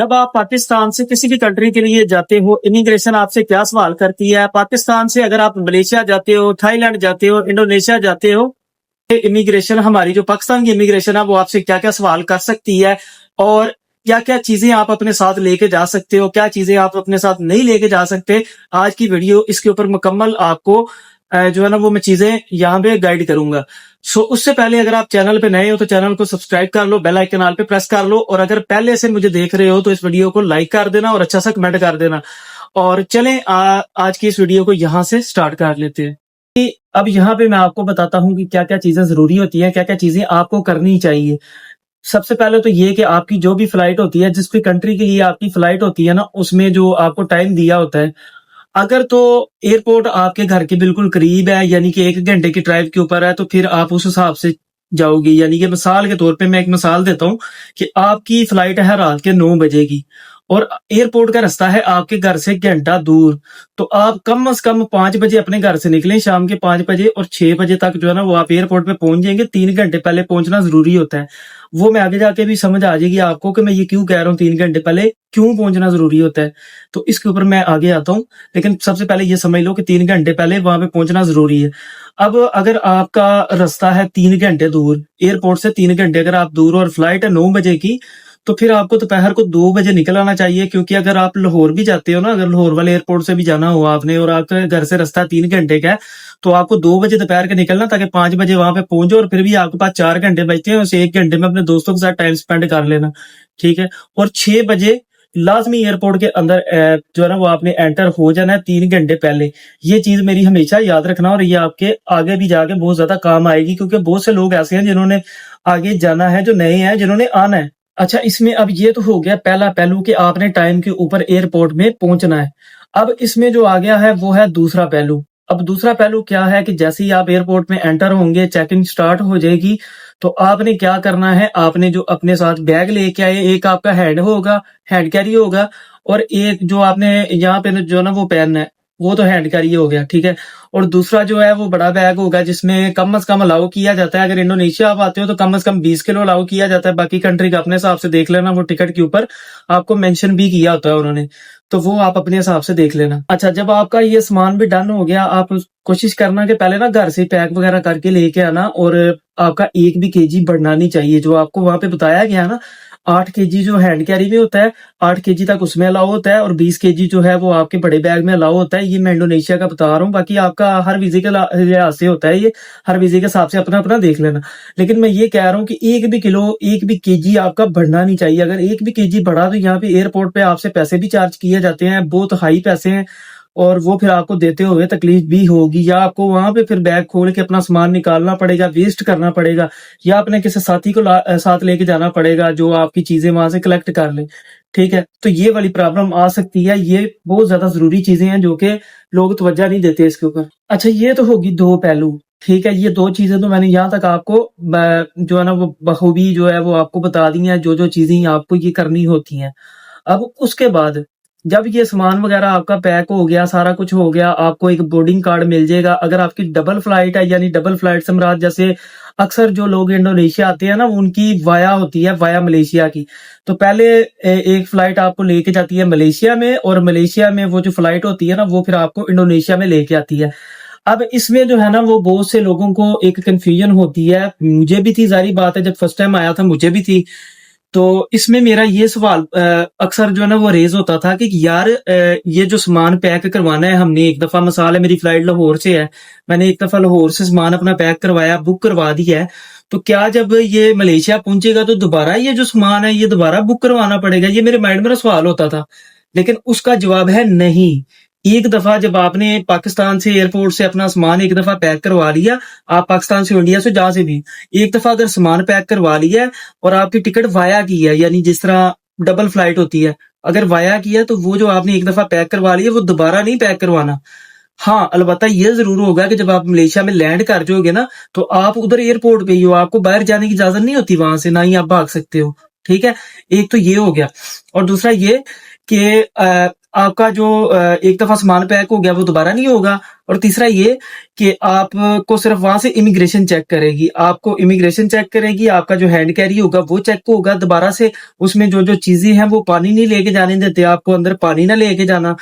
जब आप पाकिस्तान से किसी भी कंट्री के लिए जाते हो, इमिग्रेशन आपसे क्या सवाल करती है? पाकिस्तान से अगर आप मलेशिया जाते हो, थाईलैंड जाते हो, इंडोनेशिया जाते हो, इमिग्रेशन हमारी जो पाकिस्तान की इमिग्रेशन है वो आपसे क्या क्या सवाल कर सकती है और क्या क्या चीजें आप अपने साथ लेके जा सकते हो, क्या चीजें आप अपने साथ नहीं लेके जा सकते। आज की वीडियो इसके ऊपर मुकम्मल आपको जो है ना वो मैं चीजें यहाँ पे गाइड करूंगा। सो उससे पहले अगर आप चैनल पे नए हो तो चैनल को सब्सक्राइब कर लो, बेल आइकन ऑल पे प्रेस कर लो, और अगर पहले से मुझे देख रहे हो तो इस वीडियो को लाइक कर देना और अच्छा सा कमेंट कर देना। और चलें आज की इस वीडियो को यहाँ से स्टार्ट कर लेते हैं। अब यहाँ पे मैं आपको बताता हूँ कि क्या क्या चीजें जरूरी होती है, क्या क्या चीजें आपको करनी चाहिए। सबसे पहले तो ये कि आपकी जो भी फ्लाइट होती है, जिस भी कंट्री के लिए आपकी फ्लाइट होती है ना, उसमें जो आपको टाइम दिया होता है, अगर तो एयरपोर्ट आपके घर के बिल्कुल करीब है, यानी कि 1 घंटे की ड्राइव के ऊपर है, तो फिर आप उस हिसाब से जाओगे। यानी कि मिसाल के तौर पे मैं एक मिसाल देता हूँ कि आपकी फ्लाइट है रात के 9 बजे की और एयरपोर्ट का रास्ता है आपके घर से 1 घंटा दूर, तो आप कम से कम 5 बजे अपने घर से निकलें, शाम के 5 बजे, और 6 बजे तक जो है ना वो आप एयरपोर्ट पे पहुंच जाएंगे। 3 घंटे पहले पहुंचना जरूरी होता है। वो मैं आगे जाके भी समझ आ जाएगी आपको कि मैं ये क्यों कह रहा हूँ, 3 घंटे पहले क्यों पहुंचना जरूरी होता है, तो इसके ऊपर मैं आगे आता हूँ। लेकिन सबसे पहले ये समझ लो कि 3 घंटे पहले वहां पे पहुंचना जरूरी है। अब अगर आपका रास्ता है 3 घंटे दूर, एयरपोर्ट से 3 घंटे अगर आप दूर, और फ्लाइट है 9 बजे की, तो फिर आपको दोपहर को 2 बजे निकल आना चाहिए। क्योंकि अगर आप लाहौर भी जाते हो ना, अगर लाहौर वाले एयरपोर्ट से भी जाना हो आपने, और आपके घर से रास्ता 3 घंटे का है, तो आपको 2 बजे दोपहर के निकलना, ताकि 5 बजे वहां पे पहुंचो, और फिर भी आपके पास 4 घंटे बचते हैं। उस 1 घंटे में अपने दोस्तों के साथ टाइम स्पेंड कर लेना, ठीक है। और 6 बजे लाजमी एयरपोर्ट के अंदर जो है ना वो आपने एंटर हो जाना है 3 घंटे पहले। ये चीज मेरी हमेशा याद रखना, और ये आपके आगे भी जाके बहुत ज्यादा काम आएगी, क्योंकि बहुत से लोग ऐसे हैं जिन्होंने आगे जाना है, जो नए हैं, जिन्होंने आना है। अच्छा, इसमें अब ये तो हो गया पहला पहलू कि आपने टाइम के ऊपर एयरपोर्ट में पहुंचना है। अब इसमें जो आ गया है वो है दूसरा पहलू। अब दूसरा पहलू क्या है कि जैसे ही आप एयरपोर्ट में एंटर होंगे, चेकिंग स्टार्ट हो जाएगी, तो आपने क्या करना है, आपने जो अपने साथ बैग लेके आए, एक आपका हैंड कैरी होगा, और एक जो आपने यहाँ पे जो ना वो पहनना है, वो तो हैंड कैरी हो गया, ठीक है। और दूसरा जो है वो बड़ा बैग होगा, जिसमें कम से कम अलाउ किया जाता है, अगर इंडोनेशिया आप आते हो तो कम से कम 20 किलो अलाउ किया जाता है। बाकी कंट्री का अपने हिसाब से देख लेना, वो टिकट के ऊपर आपको मेंशन भी किया होता है उन्होंने, तो वो आप अपने हिसाब से देख लेना। अच्छा, जब आपका ये सामान भी डन हो गया, आप कोशिश करना कि पहले ना घर से पैक वगैरह करके लेके आना, और आपका एक भी केजी बढ़ना नहीं चाहिए। जो आपको वहां पे बताया गया ना, 8 केजी जो हैंड कैरी में होता है, 8 केजी तक उसमें अलाउ होता है, और 20 केजी जो है वो आपके बड़े बैग में अलाउ होता है। ये मैं इंडोनेशिया का बता रहा हूँ, बाकी आपका हर वीजे के लिहाज से होता है, ये हर वीजे के हिसाब से अपना अपना देख लेना। लेकिन मैं ये कह रहा हूँ कि एक भी केजी आपका बढ़ना नहीं चाहिए। अगर एक भी केजी बढ़ा तो यहाँ पे एयरपोर्ट पे आपसे पैसे भी चार्ज किए जाते हैं, बहुत हाई पैसे हैं, और वो फिर आपको देते हुए तकलीफ भी होगी, या आपको वहां पे फिर बैग खोल के अपना सामान निकालना पड़ेगा, वेस्ट करना पड़ेगा, या अपने किसी साथी को साथ लेके जाना पड़ेगा जो आपकी चीजें वहां से कलेक्ट कर ले, ठीक है। तो ये वाली प्रॉब्लम आ सकती है। ये बहुत ज्यादा जरूरी चीजें हैं जो कि लोग तवज्जो नहीं देते इसके ऊपर। अच्छा, ये तो होगी दो पहलू, ठीक है। ये दो चीजें तो मैंने यहाँ तक आपको जो है ना वो बखूबी जो है वो आपको बता दी है, जो जो चीजें आपको ये करनी होती हैं। अब उसके बाद जब ये सामान वगैरह आपका पैक हो गया, सारा कुछ हो गया, आपको एक बोर्डिंग कार्ड मिल जाएगा। अगर आपकी डबल फ्लाइट है, यानी डबल फ्लाइट से मुराद, जैसे अक्सर जो लोग इंडोनेशिया आते हैं ना, उनकी वाया होती है, वाया मलेशिया की। तो पहले एक फ्लाइट आपको लेके जाती है मलेशिया में, और मलेशिया में वो जो फ्लाइट होती है ना वो फिर आपको इंडोनेशिया में लेके आती है। अब इसमें जो है ना वो बहुत से लोगों को एक कंफ्यूजन होती है, मुझे भी थी, जारी बात है, जब फर्स्ट टाइम आया था मुझे भी थी। तो इसमें मेरा ये सवाल अक्सर जो है ना वो रेज होता था कि यार ये जो सामान पैक करवाना है हमने, एक दफा मिसाल है मेरी फ्लाइट लाहौर से है, मैंने एक दफा लाहौर से सामान अपना पैक करवाया, बुक करवा दिया है, तो क्या जब ये मलेशिया पहुंचेगा तो दोबारा ये जो सामान है ये दोबारा बुक करवाना पड़ेगा? ये मेरे माइंड में सवाल होता था। लेकिन उसका जवाब है नहीं। एक दफा जब आपने पाकिस्तान से एयरपोर्ट से अपना सामान एक दफा पैक करवा लिया, आप पाकिस्तान से इंडिया से जहां से भी एक दफा अगर सामान पैक करवा लिया है, और आपकी टिकट वाया की है, यानी जिस तरह डबल फ्लाइट होती है, अगर वाया किया, तो वो जो आपने एक दफा पैक करवा लिया वो दोबारा नहीं पैक करवाना। हाँ, अलबत्ता ये जरूर होगा कि जब आप मलेशिया में लैंड कर जाओगे ना, तो आप उधर एयरपोर्ट पे ही हो, आपको बाहर जाने की इजाजत नहीं होती वहां से, ना ही आप भाग सकते हो, ठीक है। एक तो ये हो गया। और दूसरा ये कि आपका जो एक दफा सामान पैक हो गया वो दोबारा नहीं होगा। और तीसरा ये कि आपको सिर्फ वहां से इमिग्रेशन चेक करेगी, आपको इमिग्रेशन चेक करेगी, आपका जो हैंड कैरी होगा वो चेक होगा दोबारा से। उसमें जो जो चीजें हैं वो पानी नहीं लेके जाने देते, आपको अंदर पानी ना लेके जाना,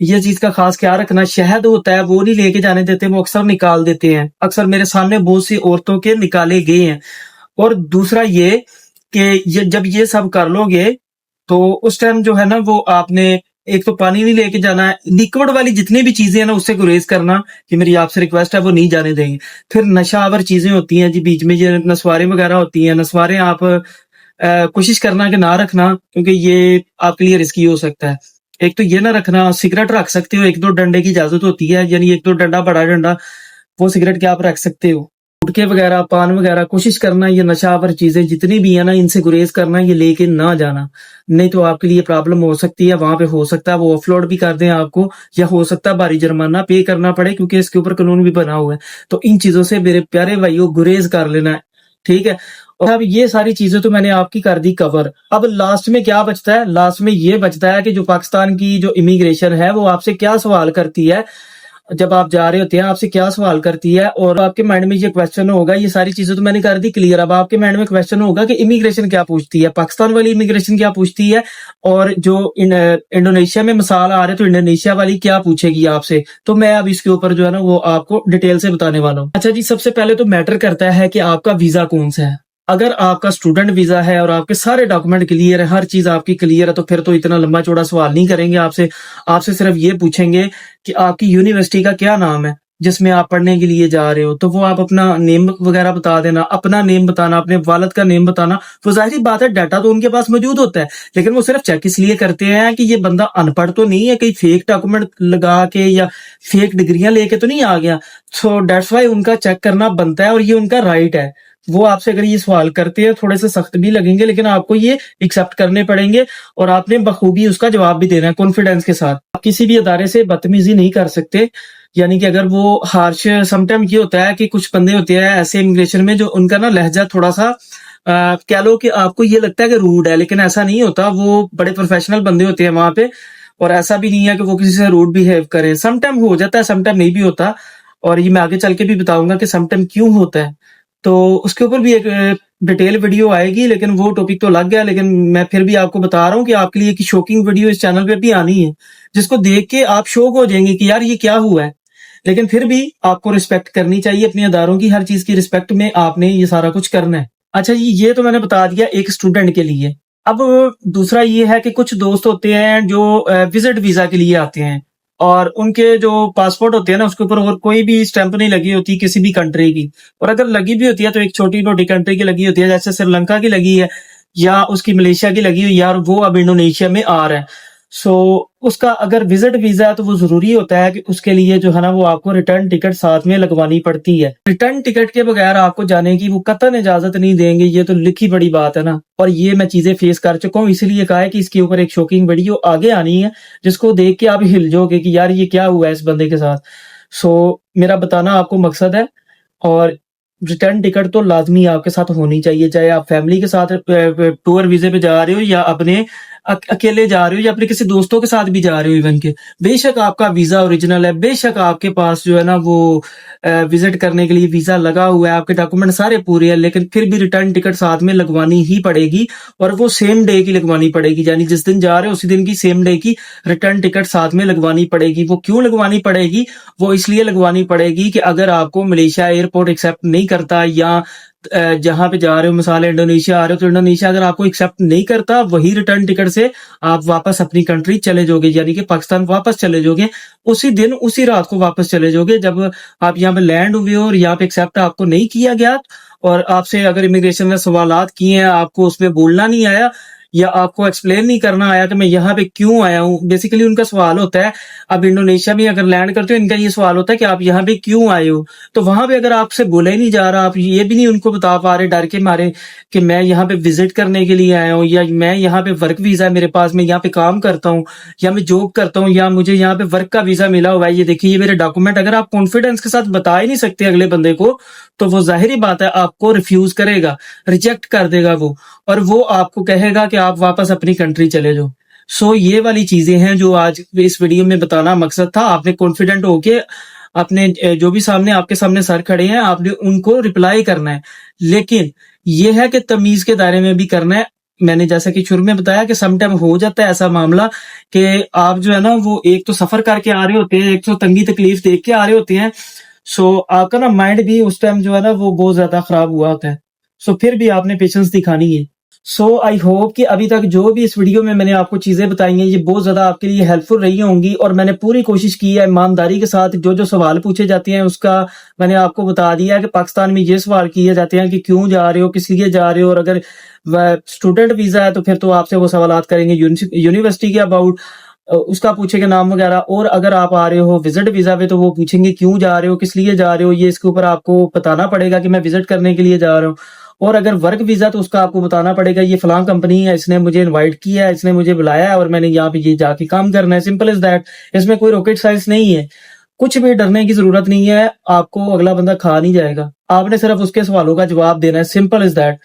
ये चीज का खास ख्याल रखना। शहद होता है वो नहीं लेके जाने देते, वो अक्सर निकाल देते हैं, अक्सर मेरे सामने बहुत सी औरतों के निकाले गए हैं। और दूसरा ये कि ये जब ये सब कर लोगे तो उस टाइम जो है ना वो आपने एक तो पानी नहीं लेके जाना है, लिक्विड वाली जितनी भी चीजें हैं ना उससे गुरेज करना कि मेरी आपसे रिक्वेस्ट है, वो नहीं जाने देंगे। फिर नशावर चीजें होती हैं जी, बीच में ये नसवारें वगैरह होती हैं, नसवारें आप कोशिश करना कि ना रखना, क्योंकि ये आपके लिए रिस्की हो सकता है। एक तो ये ना रखना, सिगरेट रख सकते हो, एक दो डंडे की इजाजत होती है, यानी एक दो डंडा, बड़ा डंडा, वो सिगरेट के आप रख सकते हो। गुटखे वगैरह, पान वगैरह, कोशिश करना ये नशावर चीजें जितनी भी है ना इनसे गुरेज करना, ये लेके ना जाना, नहीं तो आपके लिए प्रॉब्लम हो सकती है। वहां पे हो सकता है वो ऑफलोड भी कर दें आपको, या हो सकता है भारी जुर्माना पे करना पड़े, क्योंकि इसके ऊपर कानून भी बना हुआ है। तो इन चीजों से मेरे प्यारे भाइयों गुरेज कर लेना है, ठीक है। और अब ये सारी चीजें तो मैंने आपकी कर दी कवर। अब लास्ट में क्या बचता है? लास्ट में ये बचता है कि जो पाकिस्तान की जो इमिग्रेशन है वो आपसे क्या सवाल करती है जब आप जा रहे होते हैं, आपसे क्या सवाल करती है। और आपके माइंड में ये क्वेश्चन होगा, ये सारी चीजें तो मैंने कर दी क्लियर, अब आपके माइंड में क्वेश्चन होगा कि इमिग्रेशन क्या पूछती है, पाकिस्तान वाली इमिग्रेशन क्या पूछती है, और जो इंडोनेशिया में मिसाल आ रहे तो इंडोनेशिया वाली क्या पूछेगी आपसे। तो मैं अब इसके ऊपर जो है ना वो आपको डिटेल से बताने वाला हूँ। अच्छा जी, सबसे पहले तो मैटर करता है कि आपका वीजा कौन सा है। अगर आपका स्टूडेंट वीजा है और आपके सारे डॉक्यूमेंट क्लियर है, हर चीज आपकी क्लियर है, तो फिर तो इतना लंबा चौड़ा सवाल नहीं करेंगे आपसे। आपसे सिर्फ ये पूछेंगे कि आपकी यूनिवर्सिटी का क्या नाम है जिसमें आप पढ़ने के लिए जा रहे हो, तो वो आप अपना नेम वगैरह बता देना, अपना नेम बताना, अपने वालिद का नेम बताना। वो जाहिर बात है डाटा तो उनके पास मौजूद होता है, लेकिन वो सिर्फ चेक इसलिए करते हैं कि ये बंदा अनपढ़ तो नहीं है, कहीं फेक डॉक्यूमेंट लगा के या फेक डिग्रियां लेके तो नहीं आ गया। सो दैट्स वाई उनका चेक करना बनता है और ये उनका राइट है। वो आपसे अगर ये सवाल करते हैं, थोड़े से सख्त भी लगेंगे, लेकिन आपको ये एक्सेप्ट करने पड़ेंगे और आपने बखूबी उसका जवाब भी देना है कॉन्फिडेंस के साथ। आप किसी भी अदारे से बदतमीजी नहीं कर सकते, यानी कि अगर वो हार्श, समटाइम ये होता है कि कुछ बंदे होते हैं ऐसे इमिग्रेशन में जो उनका ना लहजा थोड़ा सा कह लो कि आपको ये लगता है कि रूड है, लेकिन ऐसा नहीं होता। वो बड़े प्रोफेशनल बंदे होते हैं वहां पे, और ऐसा भी नहीं है कि वो किसी से रूड बिहेव करें। समटाइम हो जाता है, समटाइम नहीं भी होता, और ये मैं आगे चल के भी बताऊंगा कि समटाइम क्यों होता है। तो उसके ऊपर भी एक डिटेल वीडियो आएगी, लेकिन वो टॉपिक तो लग गया। लेकिन मैं फिर भी आपको बता रहा हूँ कि आपके लिए एक शॉकिंग वीडियो इस चैनल पे भी आनी है, जिसको देख के आप शॉक हो जाएंगे कि यार ये क्या हुआ है। लेकिन फिर भी आपको रिस्पेक्ट करनी चाहिए अपने अदारों की, हर चीज की रिस्पेक्ट में आपने ये सारा कुछ करना है। अच्छा जी, ये तो मैंने बता दिया एक स्टूडेंट के लिए। अब दूसरा ये है कि कुछ दोस्त होते हैं जो विजिट वीजा के लिए आते हैं, और उनके जो पासपोर्ट होते हैं ना उसके ऊपर और कोई भी स्टैंप नहीं लगी होती किसी भी कंट्री की, और अगर लगी भी होती है तो एक छोटी मोटी कंट्री की लगी होती है, जैसे श्रीलंका की लगी है या उसकी मलेशिया की लगी हुई है, और वो अब इंडोनेशिया में आ रहा है। सो उसका अगर विजिट वीजा है तो वो जरूरी होता है कि उसके लिए जो है ना वो आपको रिटर्न टिकट साथ में लगवानी पड़ती है। रिटर्न टिकट के बगैर आपको जाने की वो कतई इजाजत नहीं देंगे, ये तो लिखी बड़ी बात है ना। और ये मैं चीजें फेस कर चुका हूँ, इसलिए कहा है कि इसके ऊपर एक शॉकिंग वीडियो आगे आनी है, जिसको देख के आप हिल जाओगे कि यार ये क्या हुआ है इस बंदे के साथ। सो मेरा बताना आपको मकसद है, और रिटर्न टिकट तो लाजमी आपके साथ होनी चाहिए, चाहे आप फैमिली के साथ टूर वीजे पे जा रहे हो या अपने अकेले जा रहे हो या अपने किसी दोस्तों के साथ भी जा रहे हो। इवन के बेशक आपका वीजा ओरिजिनल है, बेशक आपके पास जो है ना वो विजिट करने के लिए वीजा लगा हुआ है, आपके डॉक्यूमेंट सारे पूरे हैं, लेकिन फिर भी रिटर्न टिकट साथ में लगवानी ही पड़ेगी, और वो सेम डे की लगवानी पड़ेगी, यानी जिस दिन जा रहे हो उसी दिन की सेम डे की रिटर्न टिकट साथ में लगवानी पड़ेगी। वो क्यों लगवानी पड़ेगी? वो इसलिए लगवानी पड़ेगी कि अगर आपको मलेशिया एयरपोर्ट एक्सेप्ट नहीं करता, या जहां पे जा रहे हो, मिसाल इंडोनेशिया आ रहे हो, तो इंडोनेशिया अगर आपको एक्सेप्ट नहीं करता, वही रिटर्न टिकट से आप वापस अपनी कंट्री चले जाओगे, यानी कि पाकिस्तान वापस चले जाओगे। उसी दिन उसी रात को वापस चले जाओगे जब आप यहाँ पे लैंड हुए हो और यहाँ पे एक्सेप्ट आपको नहीं किया गया, और आपसे अगर इमिग्रेशन ने सवालात किए हैं, आपको उसमें बोलना नहीं आया या आपको एक्सप्लेन नहीं करना आया कि मैं यहाँ पे क्यों आया हूँ। बेसिकली उनका सवाल होता है, अब इंडोनेशिया में अगर लैंड करते हो इनका ये सवाल होता है कि आप यहाँ पे क्यों आए हो। तो वहां पे अगर आपसे बोला ही नहीं जा रहा, आप ये भी नहीं उनको बता पा रहे डर के मारे कि मैं यहाँ पे विजिट करने के लिए आया हूँ, या मैं यहाँ पे वर्क वीजा है मेरे पास, मैं यहाँ पे काम करता हूँ, या मैं जॉब करता हूँ, या मुझे यहाँ पे वर्क का वीजा मिला हुआ है, ये देखिए ये मेरे डॉक्यूमेंट, अगर आप कॉन्फिडेंस के साथ बता ही नहीं सकते अगले बंदे को, तो वो जाहिर बात है आपको रिफ्यूज करेगा, रिजेक्ट कर देगा वो, और वो आपको कहेगा कि आप वापस अपनी कंट्री चले जाओ। सो ये वाली चीजें हैं जो आज इस वीडियो में बताना मकसद था। आपने कॉन्फिडेंट होके अपने जो भी सामने आपके सामने सर खड़े हैं आपने उनको रिप्लाई करना है, लेकिन ये है कि तमीज के दायरे में भी करना है। मैंने जैसा कि शुरू में बताया कि सम टाइम हो जाता है ऐसा मामला कि आप जो है ना वो एक तो सफर करके आ रहे होते हैं, एक तो तंगी तकलीफ देख के आ रहे होते हैं। सो आपका ना माइंड भी उस टाइम जो है ना वो बहुत ज्यादा खराब हुआ होता है। सो फिर भी आपने पेशेंस दिखानी है। सो आई होप कि अभी तक जो भी इस वीडियो में मैंने आपको चीजें बताई हैं ये बहुत ज्यादा आपके लिए हेल्पफुल रही होंगी, और मैंने पूरी कोशिश की है ईमानदारी के साथ जो जो सवाल पूछे जाते हैं उसका मैंने आपको बता दिया है कि पाकिस्तान में ये सवाल किए जाते हैं कि क्यों जा रहे हो, किस लिए जा रहे हो, और अगर स्टूडेंट वीजा है तो फिर तो आपसे वो सवाल करेंगे यूनिवर्सिटी के अबाउट, उसका पूछेंगे नाम वगैरह। और अगर आप आ रहे हो विजिट वीजा पे तो वो पूछेंगे क्यों जा रहे हो, किस लिए जा रहे हो, ये इसके ऊपर आपको बताना पड़ेगा कि मैं विजिट करने के लिए जा रहा हूँ। और अगर वर्क वीजा तो उसका आपको बताना पड़ेगा ये फलां कंपनी है, इसने मुझे इनवाइट किया है, इसने मुझे बुलाया है और मैंने यहाँ पे ये जाके काम करना है। Simple is that. इसमें कोई रॉकेट साइंस नहीं है, कुछ भी डरने की जरूरत नहीं है। आपको अगला बंदा खा नहीं जाएगा, आपने सिर्फ उसके सवालों का जवाब देना है। Simple is that.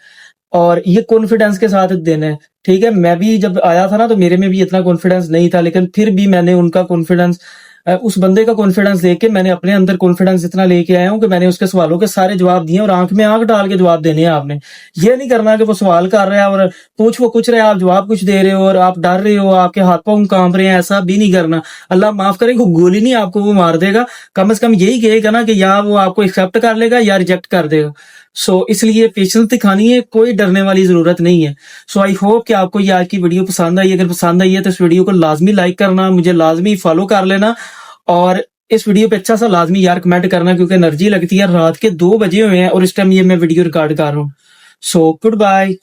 और ये कॉन्फिडेंस के साथ देना है। ठीक है, मैं भी जब आया था ना तो मेरे में भी इतना कॉन्फिडेंस नहीं था, लेकिन फिर भी मैंने उनका कॉन्फिडेंस उस बंदे का कॉन्फिडेंस देख के मैंने अपने अंदर कॉन्फिडेंस इतना लेके आया हूँ कि मैंने उसके सवालों के सारे जवाब दिए और आंख में आंख डाल के जवाब देने हैं आपने। ये नहीं करना कि वो सवाल कर रहा है और पूछ वो कुछ रहा है आप जवाब कुछ दे रहे हो और आप डर रहे हो, आपके हाथ पांव कांप रहे हैं, ऐसा भी नहीं करना। अल्लाह माफ करे, वो गोली नहीं आपको वो मार देगा, कम से कम यही कहेगा ना कि या वो आपको एक्सेप्ट कर लेगा या रिजेक्ट कर देगा। सो इसलिए पेशेंस दिखानी है, कोई डरने वाली जरूरत नहीं है। सो आई होप कि आपको ये आज की वीडियो पसंद आई। अगर पसंद आई है तो इस वीडियो को लाजमी लाइक करना, मुझे लाजमी फॉलो कर लेना, और इस वीडियो पे अच्छा सा लाजमी यार कमेंट करना, क्योंकि एनर्जी लगती है। रात के 2 बजे हुए हैं और इस टाइम ये मैं वीडियो रिकॉर्ड कर रहा हूँ। So good bye.